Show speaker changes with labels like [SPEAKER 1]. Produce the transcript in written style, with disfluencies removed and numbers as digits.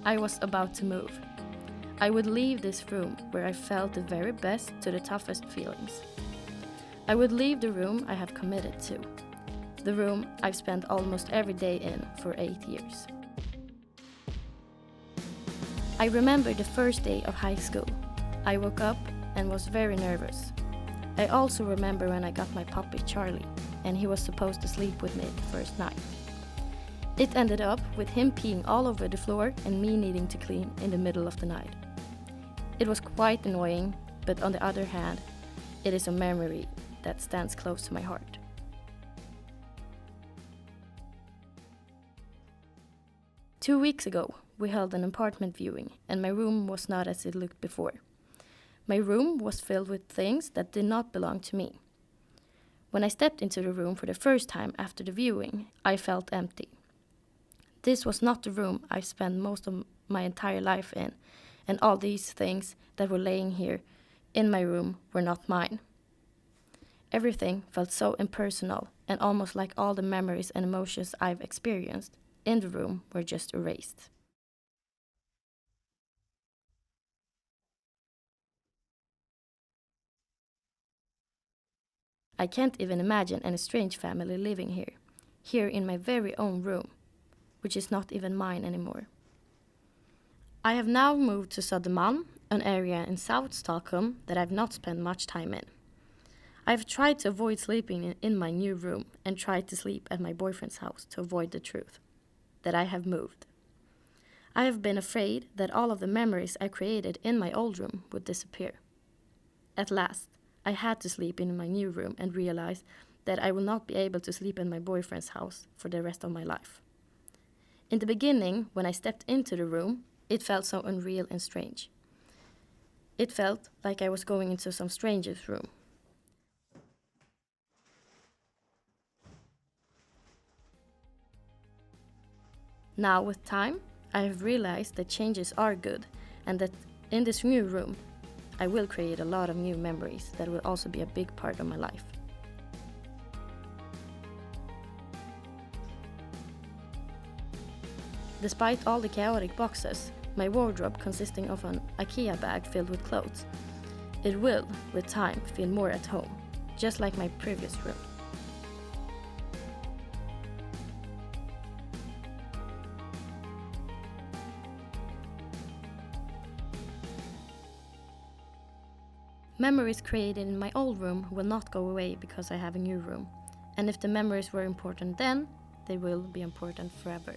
[SPEAKER 1] I was about to move. I would leave this room where I felt the very best to the toughest feelings. I would leave the room I have committed to. The room I've spent almost every day in for 8 years. I remember the first day of high school. I woke up and was very nervous. I also remember when I got my puppy Charlie, and he was supposed to sleep with me the first night. It ended up with him peeing all over the floor and me needing to clean in the middle of the night. It was quite annoying, but on the other hand, it is a memory that stands close to my heart. Two weeks ago, we held an apartment viewing, and my room was not as it looked before. My room was filled with things that did not belong to me. When I stepped into the room for the first time after the viewing, I felt empty. This was not the room I spent most of my entire life in, and all these things that were laying here in my room were not mine. Everything felt so impersonal, and almost like all the memories and emotions I've experienced in the room were just erased. I can't even imagine any strange family living here in my very own room, which is not even mine anymore. I have now moved to Södermalm, an area in South Stockholm that I've not spent much time in. I've tried to avoid sleeping in my new room and tried to sleep at my boyfriend's house to avoid the truth that I have moved. I have been afraid that all of the memories I created in my old room would disappear. At last, I had to sleep in my new room and realize that I will not be able to sleep in my boyfriend's house for the rest of my life. In the beginning, when I stepped into the room, it felt so unreal and strange. It felt like I was going into some stranger's room. Now, with time, I have realized that changes are good, and that in this new room, I will create a lot of new memories that will also be a big part of my life. Despite all the chaotic boxes, my wardrobe consisting of an IKEA bag filled with clothes, it will, with time, feel more at home, just like my previous room. Memories created in my old room will not go away because I have a new room. And if the memories were important then, they will be important forever.